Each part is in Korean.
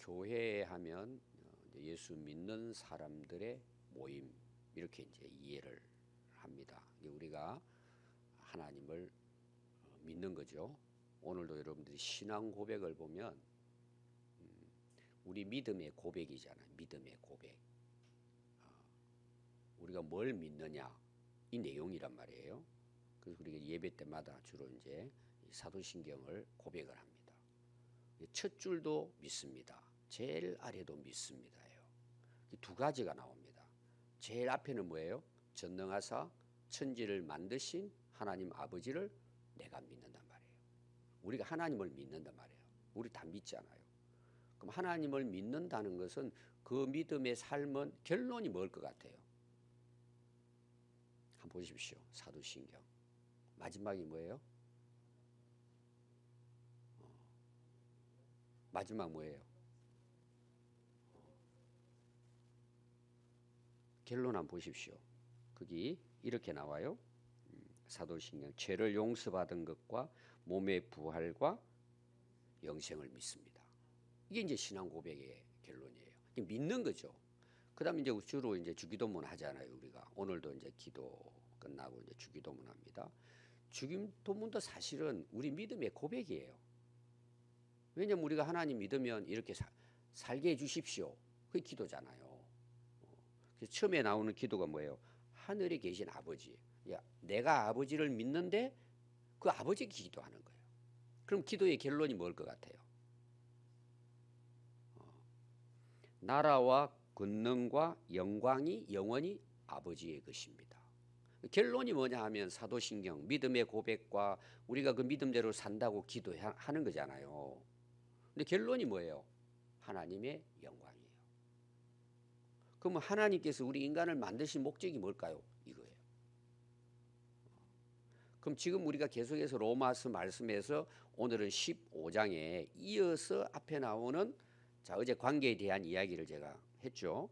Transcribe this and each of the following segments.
교회 하면 예수 믿는 사람들의 모임 이렇게 이제 이해를 합니다. 우리가 하나님을 믿는 거죠. 오늘도 여러분들이 신앙 고백을 보면 우리 믿음의 고백이잖아요. 믿음의 고백. 우리가 뭘 믿느냐 이 내용이란 말이에요. 그래서 우리가 예배 때마다 주로 이제 사도신경을 고백을 합니다. 첫 줄도 믿습니다. 제일 아래도 믿습니다예요. 두 가지가 나옵니다. 제일 앞에는 뭐예요? 전능하사 천지를 만드신 하나님 아버지를 내가 믿는단 말이에요. 우리가 하나님을 믿는단 말이에요. 우리 다 믿잖아요. 그럼 하나님을 믿는다는 것은 그 믿음의 삶은 결론이 뭘 것 같아요? 한번 보십시오. 사도신경 마지막이 뭐예요? 마지막 뭐예요? 결론 한번 보십시오. 거기 이렇게 나와요. 사도신경 죄를 용서받은 것과 몸의 부활과 영생을 믿습니다. 이게 이제 신앙 고백의 결론이에요. 믿는 거죠. 그다음에 이제 주로 이제 주기도문 하잖아요. 우리가 오늘도 이제 기도 끝나고 이제 주기도문 합니다. 주기도문도 사실은 우리 믿음의 고백이에요. 왜냐하면 우리가 하나님 믿으면 이렇게 살게 해주십시오. 그게 기도잖아요. 그래서 처음에 나오는 기도가 뭐예요? 하늘에 계신 아버지. 야, 내가 아버지를 믿는데 그 아버지 기도하는 거예요. 그럼 기도의 결론이 뭘 것 같아요? 나라와 권능과 영광이 영원히 아버지의 것입니다. 결론이 뭐냐 하면 사도신경 믿음의 고백과 우리가 그 믿음대로 산다고 기도하는 거잖아요. 근데 결론이 뭐예요? 하나님의 영광이에요. 그러면 하나님께서 우리 인간을 만드신 목적이 뭘까요? 이거예요. 그럼 지금 우리가 계속해서 로마서 말씀에서 오늘은 15장에 이어서 앞에 나오는 자 어제 관계에 대한 이야기를 제가 했죠.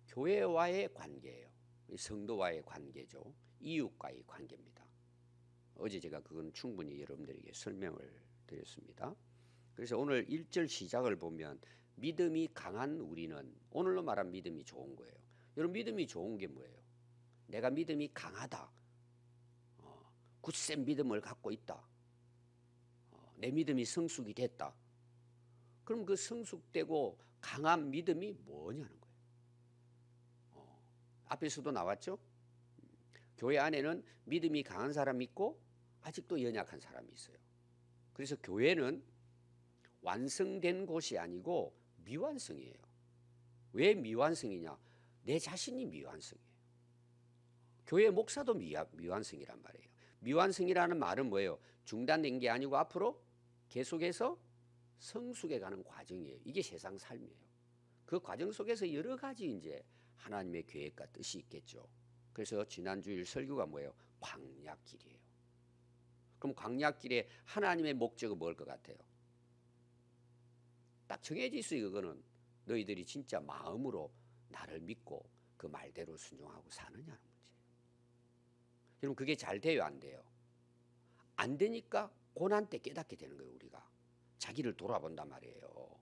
교회와의 관계예요. 성도와의 관계죠. 이웃과의 관계입니다. 어제 제가 그건 충분히 여러분들에게 설명을 드렸습니다. 그래서 오늘 1절 시작을 보면 믿음이 강한 우리는 오늘로 말하면 믿음이 좋은 거예요. 여러분 믿음이 좋은 게 뭐예요? 내가 믿음이 강하다. 굳센 믿음을 갖고 있다. 내 믿음이 성숙이 됐다. 그럼 그 성숙되고 강한 믿음이 뭐냐는 거예요. 앞에서도 나왔죠. 교회 안에는 믿음이 강한 사람이 있고 아직도 연약한 사람이 있어요. 그래서 교회는 완성된 곳이 아니고 미완성이에요. 왜 미완성이냐? 내 자신이 미완성이에요. 교회 목사도 미완성이란 말이에요. 미완성이라는 말은 뭐예요? 중단된 게 아니고 앞으로 계속해서 성숙해 가는 과정이에요. 이게 세상 삶이에요. 그 과정 속에서 여러 가지 이제 하나님의 계획과 뜻이 있겠죠. 그래서 지난주일 설교가 뭐예요? 광야길이에요. 그럼 광야길에 하나님의 목적은 뭘 것 같아요? 딱 정해져 있어요. 그거는 너희들이 진짜 마음으로 나를 믿고 그 말대로 순종하고 사느냐는 문제예요. 여러분 그게 잘 돼요? 안 돼요? 안 되니까 고난 때 깨닫게 되는 거예요. 우리가 자기를 돌아본단 말이에요.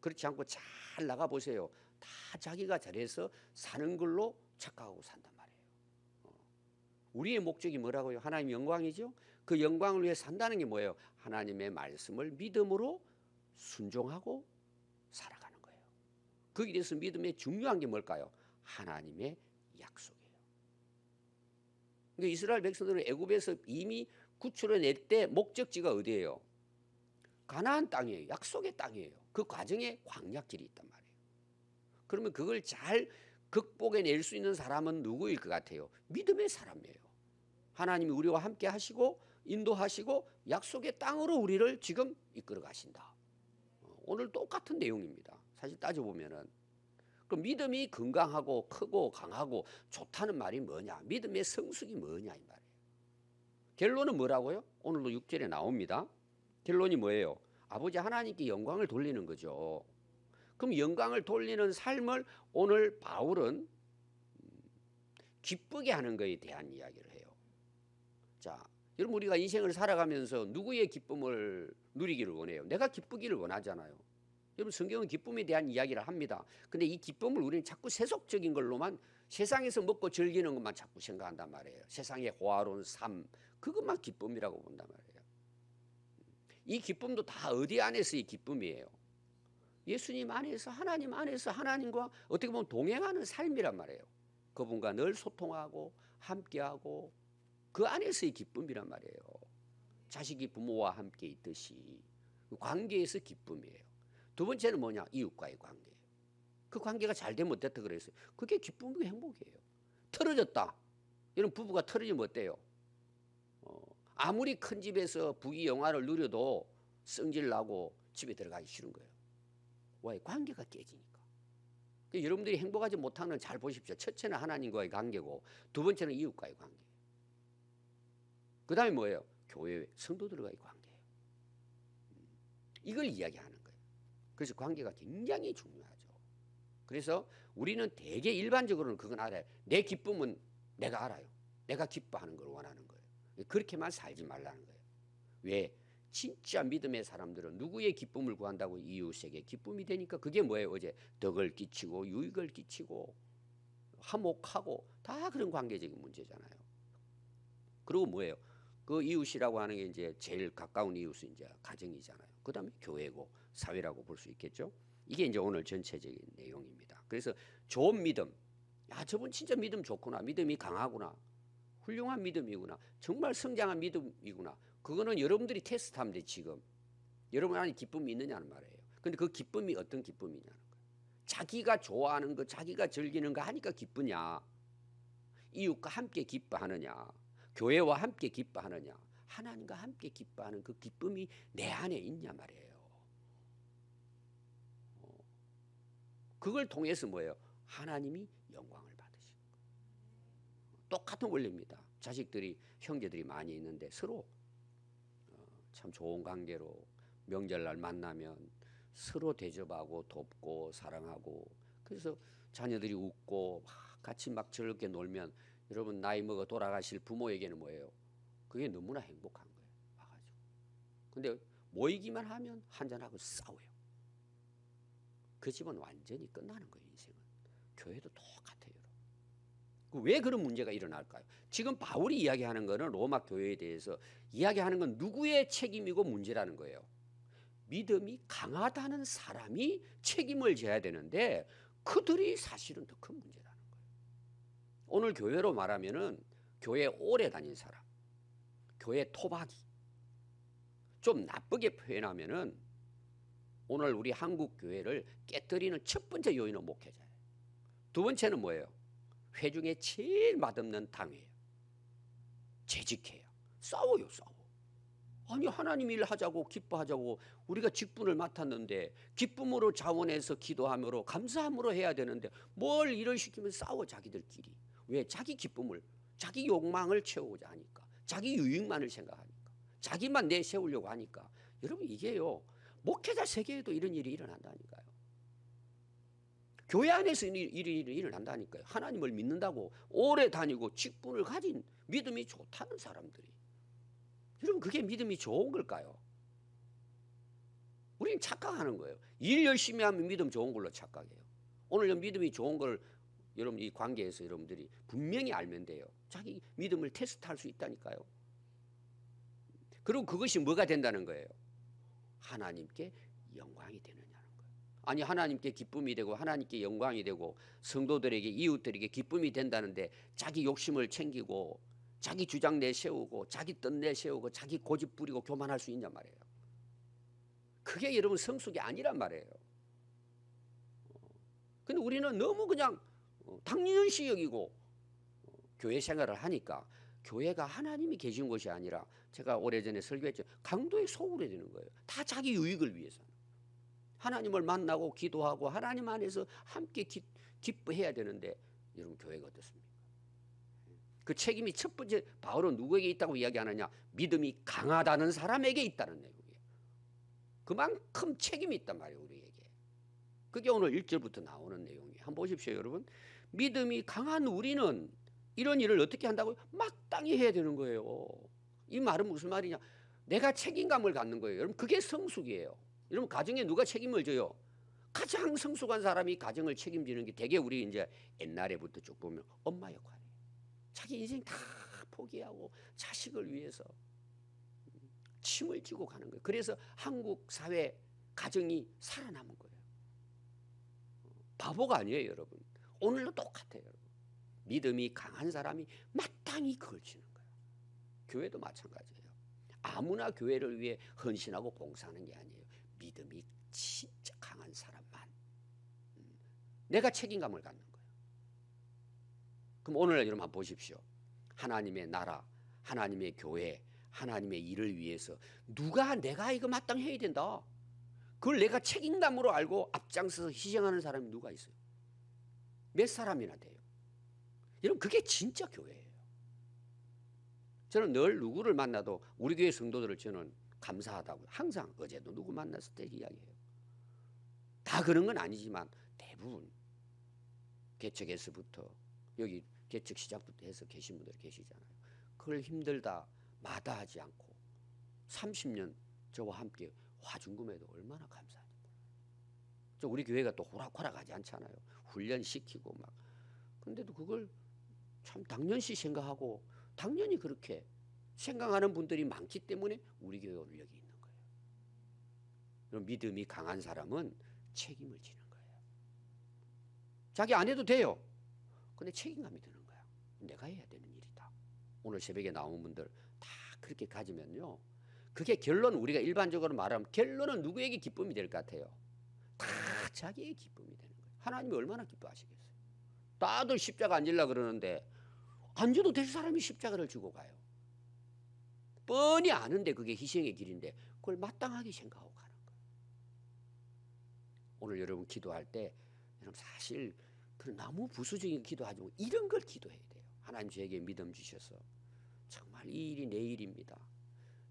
그렇지 않고 잘 나가보세요. 다 자기가 잘해서 사는 걸로 착각하고 산단 말이에요. 우리의 목적이 뭐라고요? 하나님의 영광이죠. 그 영광을 위해 산다는 게 뭐예요? 하나님의 말씀을 믿음으로 순종하고 살아가는 거예요. 거기에 대해서 믿음의 중요한 게 뭘까요? 하나님의 약속이에요. 그러니까 이스라엘 백성들은 애굽에서 이미 구출해낼 때 목적지가 어디예요? 가나안 땅이에요. 약속의 땅이에요. 그 과정에 광야길이 있단 말이에요. 그러면 그걸 잘 극복해낼 수 있는 사람은 누구일 것 같아요? 믿음의 사람이에요. 하나님이 우리와 함께 하시고 인도하시고 약속의 땅으로 우리를 지금 이끌어 가신다. 오늘 똑같은 내용입니다. 사실 따져보면은. 그럼 믿음이 건강하고 크고 강하고 좋다는 말이 뭐냐? 믿음의 성숙이 뭐냐 이 말이에요. 결론은 뭐라고요? 오늘도 6절에 나옵니다. 결론이 뭐예요? 아버지 하나님께 영광을 돌리는 거죠. 그럼 영광을 돌리는 삶을 오늘 바울은 기쁘게 하는 것에 대한 이야기를 해요. 자, 여러분 우리가 인생을 살아가면서 누구의 기쁨을 누리기를 원해요? 내가 기쁘기를 원하잖아요. 여러분 성경은 기쁨에 대한 이야기를 합니다. 근데 이 기쁨을 우리는 자꾸 세속적인 걸로만 세상에서 먹고 즐기는 것만 자꾸 생각한단 말이에요. 세상의 호화로운 삶 그것만 기쁨이라고 본단 말이에요. 이 기쁨도 다 어디 안에서의 기쁨이에요. 예수님 안에서 하나님 안에서 하나님과 어떻게 보면 동행하는 삶이란 말이에요. 그분과 늘 소통하고 함께하고 그 안에서의 기쁨이란 말이에요. 자식이 부모와 함께 있듯이 그 관계에서 기쁨이에요. 두 번째는 뭐냐? 이웃과의 관계예요. 그 관계가 잘 되면 어땠다 그랬어요. 그게 기쁨이고 행복이에요. 틀어졌다. 이런 부부가 틀어지면 어때요? 아무리 큰 집에서 부귀영화를 누려도 성질나고 집에 들어가기 싫은 거예요. 왜? 관계가 깨지니까. 그러니까 여러분들이 행복하지 못하는 건 잘 보십시오. 첫째는 하나님과의 관계고 두 번째는 이웃과의 관계예요. 그 다음에 뭐예요? 교회 성도들과의 관계예요. 이걸 이야기하는 거예요. 그래서 관계가 굉장히 중요하죠. 그래서 우리는 되게 일반적으로는 그건 알아요. 내 기쁨은 내가 알아요. 내가 기뻐하는 걸 원하는 거예요. 그렇게만 살지 말라는 거예요. 왜? 진짜 믿음의 사람들은 누구의 기쁨을 구한다고? 이웃에게 기쁨이 되니까 그게 뭐예요? 어제 덕을 끼치고 유익을 끼치고 화목하고 다 그런 관계적인 문제잖아요. 그리고 뭐예요? 그 이웃이라고 하는 게 이제 제일 가까운 이웃은 이제 가정이잖아요. 그 다음에 교회고 사회라고 볼 수 있겠죠. 이게 이제 오늘 전체적인 내용입니다. 그래서 좋은 믿음, 야 저분 진짜 믿음 좋구나, 믿음이 강하구나, 훌륭한 믿음이구나, 정말 성장한 믿음이구나. 그거는 여러분들이 테스트하면 돼. 지금 여러분 안에 기쁨이 있느냐는 말이에요. 근데 그 기쁨이 어떤 기쁨이냐는 거예요. 자기가 좋아하는 거, 자기가 즐기는 거 하니까 기쁘냐, 이웃과 함께 기뻐하느냐, 교회와 함께 기뻐하느냐, 하나님과 함께 기뻐하는 그 기쁨이 내 안에 있냐 말이에요. 그걸 통해서 뭐예요? 하나님이 영광을 받으시는 거예요. 똑같은 원리입니다. 자식들이 형제들이 많이 있는데 서로 참 좋은 관계로 명절날 만나면 서로 대접하고 돕고 사랑하고, 그래서 자녀들이 웃고 같이 막 즐겁게 놀면 여러분 나이 먹어 돌아가실 부모에게는 뭐예요? 그게 너무나 행복한 거예요. 와가지고. 근데 모이기만 하면 한잔하고 싸워요. 그 집은 완전히 끝나는 거예요. 인생은. 교회도 똑같아요. 왜 그런 문제가 일어날까요? 지금 바울이 이야기하는 거는 로마 교회에 대해서 이야기하는 건 누구의 책임이고 문제라는 거예요. 믿음이 강하다는 사람이 책임을 져야 되는데 그들이 사실은 더 큰 문제라는 거예요. 오늘 교회로 말하면은 교회 오래 다닌 사람, 교회 토박이, 좀 나쁘게 표현하면은 오늘 우리 한국 교회를 깨뜨리는 첫 번째 요인은 목회자예요. 두 번째는 뭐예요? 회중에 제일 맛없는 당회예요. 재직해요. 싸워요, 싸워. 아니 하나님 일 하자고 기뻐하자고 우리가 직분을 맡았는데 기쁨으로 자원해서 기도함으로 감사함으로 해야 되는데 뭘 일을 시키면 싸워 자기들끼리. 왜? 자기 기쁨을, 자기 욕망을 채우고자 하니까, 자기 유익만을 생각하니까, 자기만 내세우려고 하니까. 여러분 이게요, 목회자 세계에도 이런 일이 일어난다니까요. 교회 안에서 일이 일어난다니까요. 하나님을 믿는다고 오래 다니고 직분을 가진 믿음이 좋다는 사람들이. 여러분 그게 믿음이 좋은 걸까요? 우리는 착각하는 거예요. 일 열심히 하면 믿음 좋은 걸로 착각해요. 오늘 믿음이 좋은 걸 여러분 이 관계에서 여러분들이 분명히 알면 돼요. 자기 믿음을 테스트할 수 있다니까요. 그리고 그것이 뭐가 된다는 거예요? 하나님께 영광이 되느냐는 거예요. 아니 하나님께 기쁨이 되고 하나님께 영광이 되고 성도들에게 이웃들에게 기쁨이 된다는데 자기 욕심을 챙기고 자기 주장 내세우고 자기 뜻 내세우고 자기 고집 부리고 교만할 수 있냔 말이에요. 그게 여러분 성숙이 아니란 말이에요. 근데 우리는 너무 그냥 당연시 여기고 교회 생활을 하니까 교회가 하나님이 계신 곳이 아니라 제가 오래전에 설교했죠. 강도의 소굴이 되는 거예요. 다 자기 유익을 위해서. 하나님을 만나고 기도하고 하나님 안에서 함께 기뻐해야 되는데 여러분 교회가 어떻습니까? 그 책임이 첫 번째 바울은 누구에게 있다고 이야기하느냐? 믿음이 강하다는 사람에게 있다는 내용이에요. 그만큼 책임이 있단 말이에요. 우리에게. 그게 오늘 1절부터 나오는 내용이에요. 한번 보십시오 여러분. 믿음이 강한 우리는 이런 일을 어떻게 한다고요? 마땅히 해야 되는 거예요. 이 말은 무슨 말이냐? 내가 책임감을 갖는 거예요. 여러분 그게 성숙이에요. 여러분 가정에 누가 책임을 져요? 가장 성숙한 사람이 가정을 책임지는 게 되게 우리 이제 옛날에부터 쭉 보면 엄마 역할이에요. 자기 인생 다 포기하고 자식을 위해서 침을 쥐고 가는 거예요. 그래서 한국 사회 가정이 살아남은 거예요. 바보가 아니에요, 여러분. 오늘도 똑같아요, 여러분. 믿음이 강한 사람이 마땅히 그걸 지는 거예요. 교회도 마찬가지예요. 아무나 교회를 위해 헌신하고 봉사하는 게 아니에요. 믿음이 진짜 강한 사람만 내가 책임감을 갖는 거예요. 그럼 오늘 여러분 한번 보십시오. 하나님의 나라, 하나님의 교회, 하나님의 일을 위해서 내가 이거 마땅히 해야 된다. 그걸 내가 책임감으로 알고 앞장서서 희생하는 사람이 누가 있어요? 몇 사람이나 돼요. 여러분 그게 진짜 교회예요. 저는 늘 누구를 만나도 우리 교회 성도들을 저는 감사하다고 항상 어제도 누구 만났을 때 이야기해요. 다 그런 건 아니지만 대부분 개척에서부터 여기 개척 시작부터 해서 계신 분들 계시잖아요. 그걸 힘들다 마다하지 않고 30년 저와 함께 화중금에도 얼마나 감사한지 몰라요. 우리 교회가 또 호락호락하지 않잖아요. 훈련시키고 막. 근데도 그걸 참 당연시 생각하고 당연히 그렇게 생각하는 분들이 많기 때문에 우리 교회가 오늘 여기 있는 거예요. 그럼 믿음이 강한 사람은 책임을 지는 거예요. 자기 안 해도 돼요. 근데 책임감이 드는 거야. 내가 해야 되는 일이다. 오늘 새벽에 나온 분들 다 그렇게 가지면요. 그게 결론 우리가 일반적으로 말하면 결론은 누구에게 기쁨이 될 것 같아요? 다 자기의 기쁨이 되는 거예요. 하나님이 얼마나 기뻐하시겠어요? 다들 십자가 안 지려고 그러는데 안 줘도 될 사람이 십자가를 지고 가요. 뻔히 아는데 그게 희생의 길인데 그걸 마땅하게 생각하고 가는 거예요. 오늘 여러분 기도할 때 여러분 사실 그런 너무 부수적인 기도하지 말고 이런 걸 기도해야 돼요. 하나님 저에게 믿음 주셔서 정말 이 일이 내 일입니다.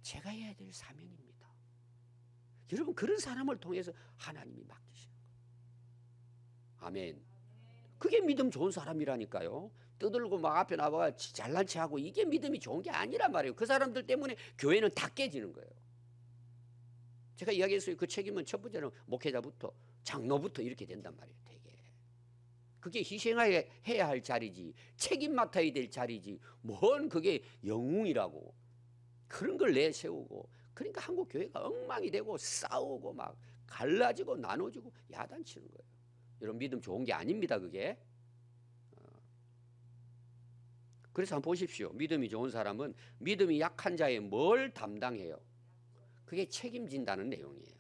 제가 해야 될 사명입니다. 여러분 그런 사람을 통해서 하나님이 맡기시는 거예요. 아멘. 그게 믿음 좋은 사람이라니까요. 떠들고 막 앞에 나와 잘난 체하고 이게 믿음이 좋은 게 아니란 말이에요. 그 사람들 때문에 교회는 다 깨지는 거예요. 제가 이야기했어요. 그 책임은 첫 번째는 목회자부터 장로부터 이렇게 된단 말이에요. 되게. 그게 희생해야 할 자리지 책임 맡아야 될 자리지 뭔 그게 영웅이라고 그런 걸 내세우고 그러니까 한국 교회가 엉망이 되고 싸우고 막 갈라지고 나눠지고 야단치는 거예요. 여러분 믿음 좋은 게 아닙니다. 그게. 그래서 한번 보십시오. 믿음이 좋은 사람은 믿음이 약한 자의 뭘 담당해요? 그게 책임진다는 내용이에요.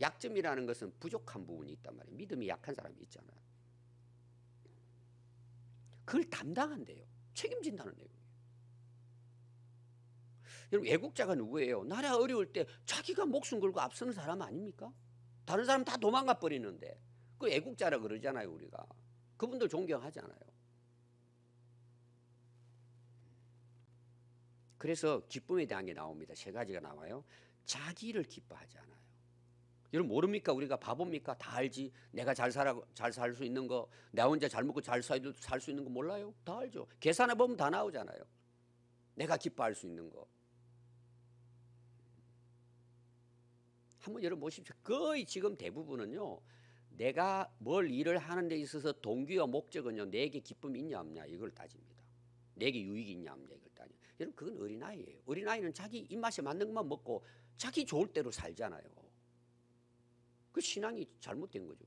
약점이라는 것은 부족한 부분이 있단 말이에요. 믿음이 약한 사람이 있잖아요. 그걸 담당한대요. 책임진다는 내용이에요. 여러분 애국자가 누구예요? 나라 어려울 때 자기가 목숨 걸고 앞서는 사람 아닙니까? 다른 사람 다 도망가 버리는데 그 애국자라 그러잖아요. 우리가. 그분들 존경하잖아요. 그래서 기쁨에 대한 게 나옵니다. 세 가지가 나와요. 자기를 기뻐하지 않아요. 여러분 모릅니까? 우리가 바보입니까? 다 알지. 내가 잘 살 수 있는 거, 나 혼자 잘 먹고 잘 살 수 있는 거 몰라요? 다 알죠. 계산해 보면 다 나오잖아요. 내가 기뻐할 수 있는 거. 한번 여러분 보십시오. 거의 지금 대부분은요. 내가 뭘 일을 하는 데 있어서 동기와 목적은요. 내게 기쁨이 있냐 없냐 이걸 따집니다. 내게 유익이 있냐 없냐 이걸 따집니다. 여러분 그건 어린아이예요. 어린아이는 자기 입맛에 맞는 것만 먹고 자기 좋을 대로 살잖아요. 그 신앙이 잘못된 거죠.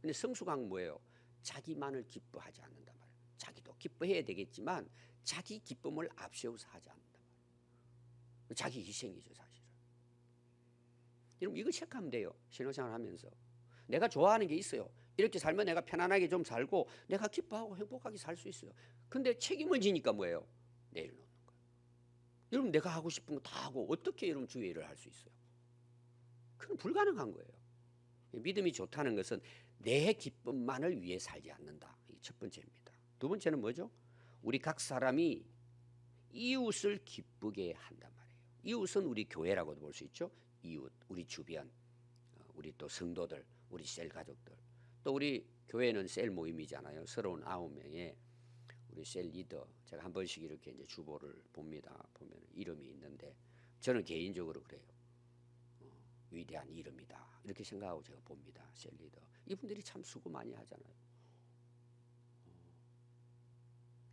근데 성숙한 뭐예요? 자기만을 기뻐하지 않는단 말이에요. 자기도 기뻐해야 되겠지만 자기 기쁨을 앞세워서 하지 않는단 말이에요. 자기 희생이죠 사실은. 여러분 이거 체크하면 돼요. 신앙생활 하면서. 내가 좋아하는 게 있어요. 이렇게 살면 내가 편안하게 좀 살고 내가 기뻐하고 행복하게 살 수 있어요. 근데 책임을 지니까 뭐예요? 내려놓는 거예요. 여러분 내가 하고 싶은 거 다 하고 어떻게 여러분 주의 일을 할 수 있어요? 그건 불가능한 거예요. 믿음이 좋다는 것은 내 기쁨만을 위해 살지 않는다. 이게 첫 번째입니다. 두 번째는 뭐죠? 우리 각 사람이 이웃을 기쁘게 한단 말이에요. 이웃은 우리 교회라고도 볼 수 있죠. 이웃, 우리 주변, 우리 또 성도들, 우리 셀 가족들. 또 우리 교회는 셀 모임이잖아요. 39명의 우리 셀 리더. 제가 한 번씩 이렇게 이제 주보를 봅니다. 보면 이름이 있는데 저는 개인적으로 그래요. 위대한 이름이다. 이렇게 생각하고 제가 봅니다. 셀리더. 이분들이 참 수고 많이 하잖아요.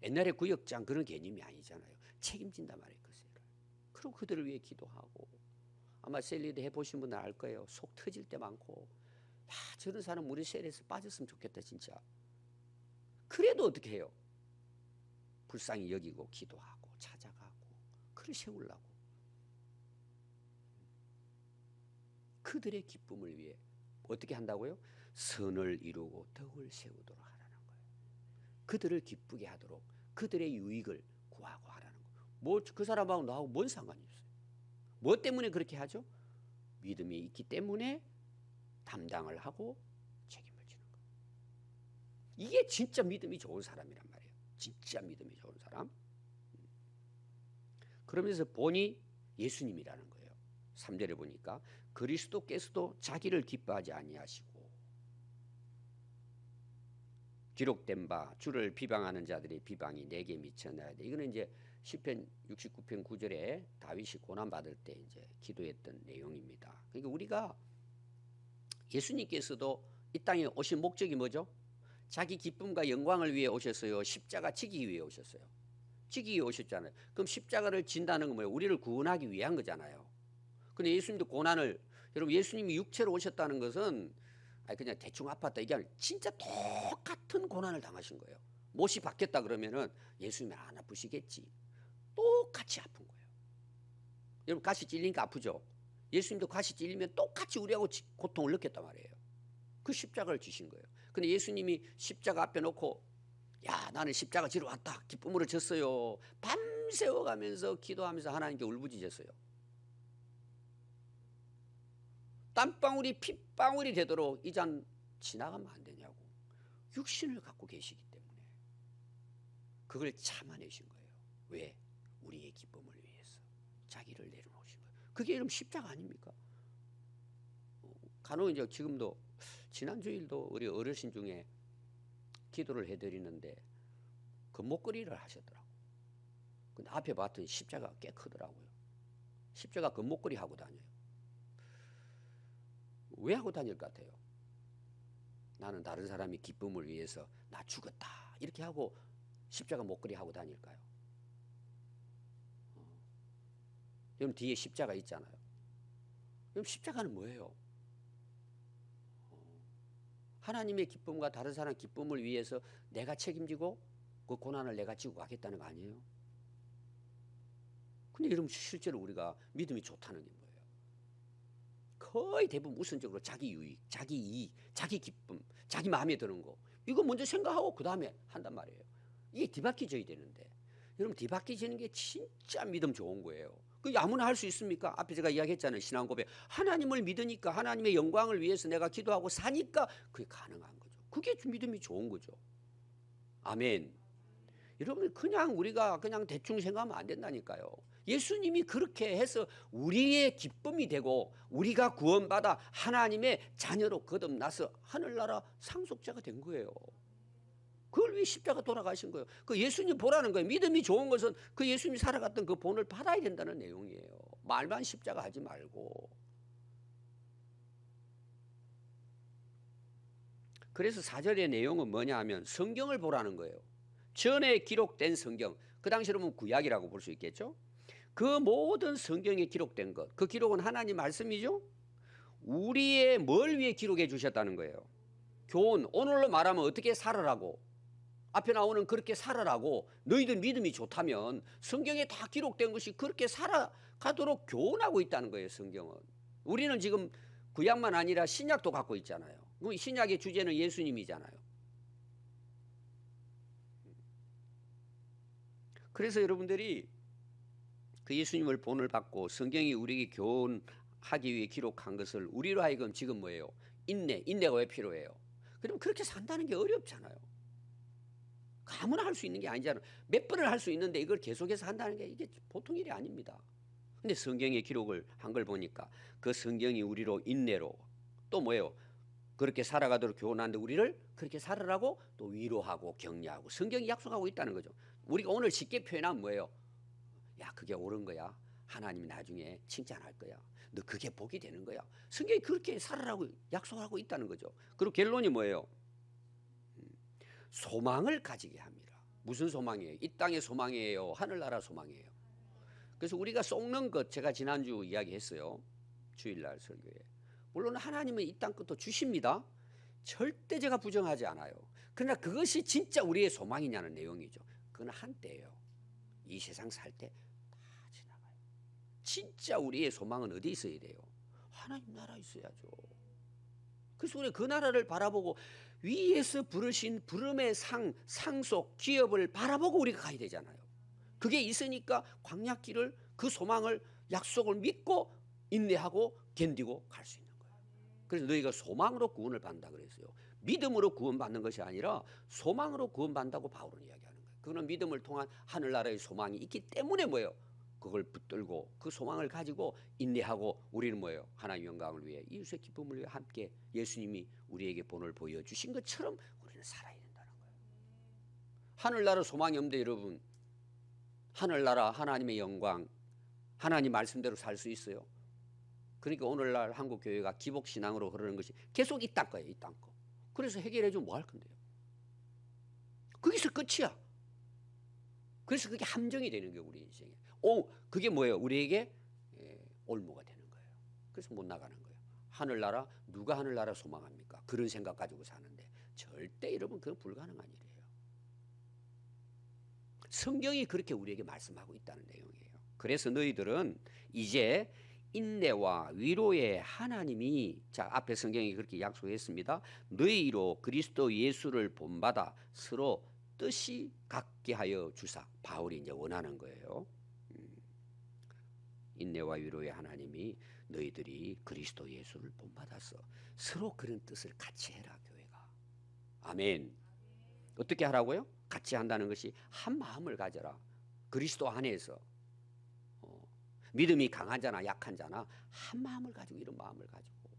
옛날에 구역장 그런 개념이 아니잖아요. 책임진단 말이에요. 그 셀을. 그리고 그들을 위해 기도하고. 아마 셀리더 해보신 분은 알 거예요. 속 터질 때 많고. 야, 저런 사람 우리 셀에서 빠졌으면 좋겠다 진짜. 그래도 어떻게 해요? 불쌍히 여기고 기도하고 찾아가고 그를 세우려고. 그들의 기쁨을 위해 어떻게 한다고요? 선을 이루고 덕을 세우도록 하라는 거예요. 그들을 기쁘게 하도록 그들의 유익을 구하고 하라는 거예요. 뭐 그 사람하고 나하고 뭔 상관이 있어요? 뭐 때문에 그렇게 하죠? 믿음이 있기 때문에 담당을 하고 책임을 지는 거예요. 이게 진짜 믿음이 좋은 사람이란 말이에요. 진짜 믿음이 좋은 사람. 그러면서 본이 예수님이라는 거예요. 3절에 보니까 그리스도께서도 자기를 기뻐하지 아니하시고 기록된 바 주를 비방하는 자들의 비방이 내게 미쳐나야 돼. 이거는 이제 시편 69편 9절에 다윗이 고난 받을 때 이제 기도했던 내용입니다. 그러니까 우리가 예수님께서도 이 땅에 오신 목적이 뭐죠? 자기 기쁨과 영광을 위해 오셨어요? 십자가 지기 위해 오셨어요? 지기 위해 오셨잖아요. 그럼 십자가를 진다는 건 뭐예요? 우리를 구원하기 위한 거잖아요. 근데 예수님도 고난을, 여러분 예수님이 육체로 오셨다는 것은 그냥 대충 아팠다 이게 아니라 진짜 똑같은 고난을 당하신 거예요. 못이 박혔다 그러면은 예수님이 안 아프시겠지. 똑같이 아픈 거예요. 여러분 가시 찔리니까 아프죠? 예수님도 가시 찔리면 똑같이 우리하고 고통을 느꼈단 말이에요. 그 십자가를 지신 거예요. 근데 예수님이 십자가 앞에 놓고 야 나는 십자가 지러 왔다 기쁨으로 졌어요. 밤새워가면서 기도하면서 하나님께 울부짖었어요. 땀방울이 핏방울이 되도록 이 잔 지나가면 안 되냐고. 육신을 갖고 계시기 때문에 그걸 참아내신 거예요. 왜? 우리의 기쁨을 위해서 자기를 내려놓으신 거예요. 그게 이런 십자가 아닙니까? 간혹 이제 지금도 지난 주일도 우리 어르신 중에 기도를 해드리는데 금목걸이를 하셨더라고. 근데 앞에 봤더니 십자가가 꽤 크더라고요. 십자가 금목걸이 하고 다녀요. 왜 하고 다닐 것 같아요? 나는 다른 사람이 기쁨을 위해서 나 죽었다 이렇게 하고 십자가 목걸이 하고 다닐까요? 여러분 뒤에 십자가 있잖아요. 그럼 십자가는 뭐예요? 하나님의 기쁨과 다른 사람 기쁨을 위해서 내가 책임지고 그 고난을 내가 지고 가겠다는 거 아니에요? 근데 여러분 실제로 우리가 믿음이 좋다는 게 뭐예요? 거의 대부분 우선적으로 자기 유익, 자기 이익, 자기 기쁨, 자기 마음에 드는 거 이거 먼저 생각하고 그 다음에 한단 말이에요. 이게 뒤바뀌져야 되는데 여러분 뒤바뀌지는 게 진짜 믿음 좋은 거예요. 그 아무나 할 수 있습니까? 앞에 제가 이야기했잖아요. 신앙 고백. 하나님을 믿으니까 하나님의 영광을 위해서 내가 기도하고 사니까 그게 가능한 거죠. 그게 믿음이 좋은 거죠. 아멘. 여러분 그냥 우리가 그냥 대충 생각하면 안 된다니까요. 예수님이 그렇게 해서 우리의 기쁨이 되고 우리가 구원받아 하나님의 자녀로 거듭나서 하늘나라 상속자가 된 거예요. 그걸 위해 십자가 돌아가신 거예요. 그 예수님 보라는 거예요. 믿음이 좋은 것은 그 예수님이 살아갔던 그 본을 받아야 된다는 내용이에요. 말만 십자가 하지 말고. 그래서 4절의 내용은 뭐냐 하면 성경을 보라는 거예요. 전에 기록된 성경, 그 당시로 보면 구약이라고 볼 수 있겠죠. 그 모든 성경에 기록된 것, 그 기록은 하나님 말씀이죠. 우리의 뭘 위해 기록해 주셨다는 거예요. 교훈, 오늘로 말하면 어떻게 살아라고. 앞에 나오는 그렇게 살아라고. 너희들 믿음이 좋다면 성경에 다 기록된 것이 그렇게 살아가도록 교훈하고 있다는 거예요. 성경은. 우리는 지금 구약만 아니라 신약도 갖고 있잖아요. 신약의 주제는 예수님이잖아요. 그래서 여러분들이 그 예수님을 본을 받고 성경이 우리에게 교훈하기 위해 기록한 것을 우리로 하여금 지금 뭐예요? 인내가 왜 필요해요? 그럼 그렇게 산다는 게 어렵잖아요. 아무나 할 수 있는 게 아니잖아요. 몇 번을 할 수 있는데 이걸 계속해서 한다는 게 이게 보통 일이 아닙니다. 근데 성경에 기록을 한 걸 보니까 그 성경이 우리로 인내로 또 뭐예요? 그렇게 살아가도록 교훈하는데 우리를 그렇게 살아라고 또 위로하고 격려하고 성경이 약속하고 있다는 거죠. 우리가 오늘 쉽게 표현하면 뭐예요? 야 그게 옳은 거야. 하나님이 나중에 칭찬할 거야. 너 그게 복이 되는 거야. 성경이 그렇게 살아라고 약속하고 있다는 거죠. 그리고 결론이 뭐예요? 소망을 가지게 합니다. 무슨 소망이에요? 이 땅의 소망이에요? 하늘나라 소망이에요? 그래서 우리가 쏟는 것, 제가 지난주 이야기했어요. 주일날 설교에. 물론 하나님은 이 땅 것도 주십니다. 절대 제가 부정하지 않아요. 그러나 그것이 진짜 우리의 소망이냐는 내용이죠. 그건 한때예요. 이 세상 살 때 다 지나가요. 진짜 우리의 소망은 어디 있어야 돼요? 하나님 나라에 있어야죠. 그래서 우리 그 나라를 바라보고 위에서 부르신 부름의 상속, 기업을 바라보고 우리가 가야 되잖아요. 그게 있으니까 광야길을, 그 소망을, 약속을 믿고 인내하고 견디고 갈 수 있는 거예요. 그래서 너희가 소망으로 구원을 받는다 그랬어요. 믿음으로 구원받는 것이 아니라 소망으로 구원받는다고 바울은 이야기하는 거예요. 그거는 믿음을 통한 하늘나라의 소망이 있기 때문에 뭐예요? 그걸 붙들고 그 소망을 가지고 인내하고 우리는 뭐예요? 하나님의 영광을 위해, 이웃의 기쁨을 위해 함께 예수님이 우리에게 본을 보여주신 것처럼 우리는 살아야 된다는 거예요. 하늘나라 소망이 없는데 여러분, 하늘나라 하나님의 영광, 하나님 말씀대로 살 수 있어요? 그러니까 오늘날 한국교회가 기복신앙으로 흐르는 것이 계속 이 땅 거예요. 이 땅 거. 그래서 해결해 주면 뭐 할 건데요? 거기서 끝이야. 그래서 그게 함정이 되는 거예요. 우리 인생에. 그게 뭐예요? 우리에게 올무가 되는 거예요. 그래서 못 나가는 거예요. 하늘나라, 누가 하늘나라 소망합니까? 그런 생각 가지고 사는데 절대 여러분 그건 불가능한 일이에요. 성경이 그렇게 우리에게 말씀하고 있다는 내용이에요. 그래서 너희들은 이제 인내와 위로의 하나님이, 자, 앞에 성경이 그렇게 약속했습니다. 너희로 그리스도 예수를 본받아 서로 뜻이 같게 하여 주사. 바울이 이제 원하는 거예요. 인내와 위로의 하나님이 너희들이 그리스도 예수를 본받아서 서로 그런 뜻을 같이 해라. 교회가. 아멘. 어떻게 하라고요? 같이 한다는 것이 한 마음을 가져라. 그리스도 안에서 믿음이 강한 자나 약한 자나 한 마음을 가지고, 이런 마음을 가지고,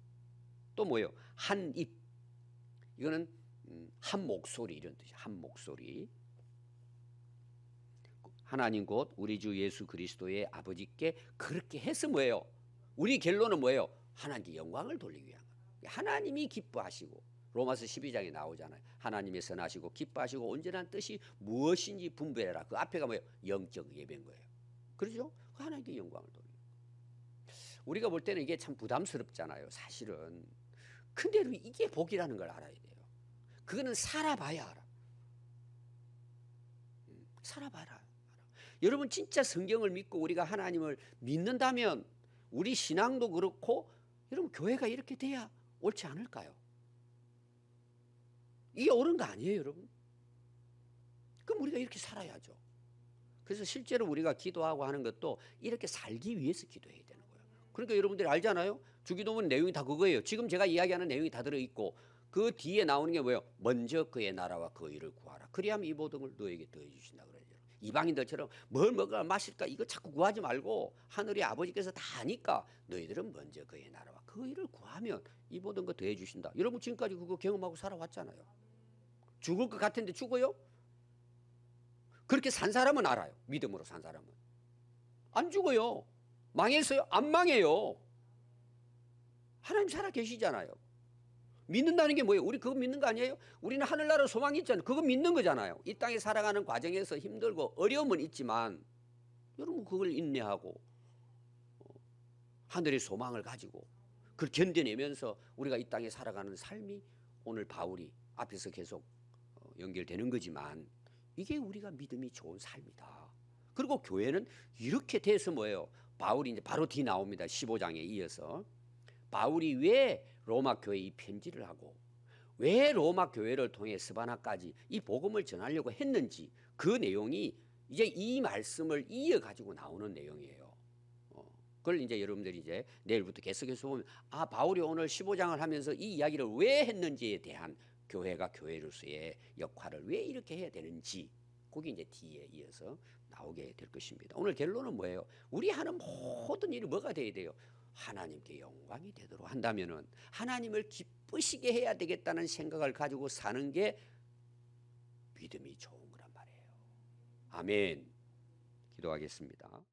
또 뭐예요? 한 입. 이거는 한 목소리, 이런 뜻이에요. 한 목소리. 하나님 곧 우리 주 예수 그리스도의 아버지께 그렇게 해서 뭐예요? 우리 결론은 뭐예요? 하나님께 영광을 돌리기 위한 거예요. 하나님이 기뻐하시고, 로마서 12장에 나오잖아요. 하나님의 선하시고 기뻐하시고 온전한 뜻이 무엇인지 분별해라. 그 앞에가 뭐예요? 영적 예배인 거예요. 그렇죠? 하나님께 영광을 돌리는 거예요. 우리가 볼 때는 이게 참 부담스럽잖아요. 사실은. 근데 이게 복이라는 걸 알아야 돼요. 그거는 살아봐야 알아. 살아봐라. 여러분 진짜 성경을 믿고 우리가 하나님을 믿는다면 우리 신앙도 그렇고, 여러분 교회가 이렇게 돼야 옳지 않을까요? 이게 옳은 거 아니에요, 여러분? 그럼 우리가 이렇게 살아야죠. 그래서 실제로 우리가 기도하고 하는 것도 이렇게 살기 위해서 기도해야 되는 거예요. 그러니까 여러분들이 알잖아요. 주기도문 내용이 다 그거예요. 지금 제가 이야기하는 내용이 다 들어있고, 그 뒤에 나오는 게 뭐예요? 먼저 그의 나라와 그 의를 구하라. 그리하면 이 모든 걸 너에게 더해 주신다 그러죠. 이방인들처럼 뭘 먹을까 마실까 이거 자꾸 구하지 말고, 하늘의 아버지께서 다 아니까 너희들은 먼저 그의 나라와 그 의를 구하면 이 모든 거 더해 주신다. 여러분 지금까지 그거 경험하고 살아왔잖아요. 죽을 것 같은데 죽어요? 그렇게 산 사람은 알아요. 믿음으로 산 사람은. 안 죽어요. 망했어요? 안 망해요. 하나님 살아 계시잖아요. 믿는다는 게 뭐예요? 우리 그거 믿는 거 아니에요? 우리는 하늘나라 소망이 있잖아요. 그거 믿는 거잖아요. 이 땅에 살아가는 과정에서 힘들고 어려움은 있지만 여러분 그걸 인내하고 하늘의 소망을 가지고 그걸 견뎌내면서 우리가 이 땅에 살아가는 삶이 오늘 바울이 앞에서 계속 연결되는 거지만, 이게 우리가 믿음이 좋은 삶이다. 그리고 교회는 이렇게 돼서 뭐예요? 바울이 이제 바로 뒤 나옵니다. 15장에 이어서. 바울이 왜 로마 교회에 이 편지를 하고 왜 로마 교회를 통해 스바나까지 이 복음을 전하려고 했는지, 그 내용이 이제 이 말씀을 이어가지고 나오는 내용이에요. 그걸 이제 여러분들이 이제 내일부터 계속해서 보면, 바울이 오늘 15장을 하면서 이 이야기를 왜 했는지에 대한, 교회가 교회로서의 역할을 왜 이렇게 해야 되는지, 그게 이제 뒤에 이어서 나오게 될 것입니다. 오늘 결론은 뭐예요? 우리 하는 모든 일이 뭐가 돼야 돼요? 하나님께 영광이 되도록 한다면은 하나님을 기쁘시게 해야 되겠다는 생각을 가지고 사는 게 믿음이 좋은 거란 말이에요. 아멘. 기도하겠습니다.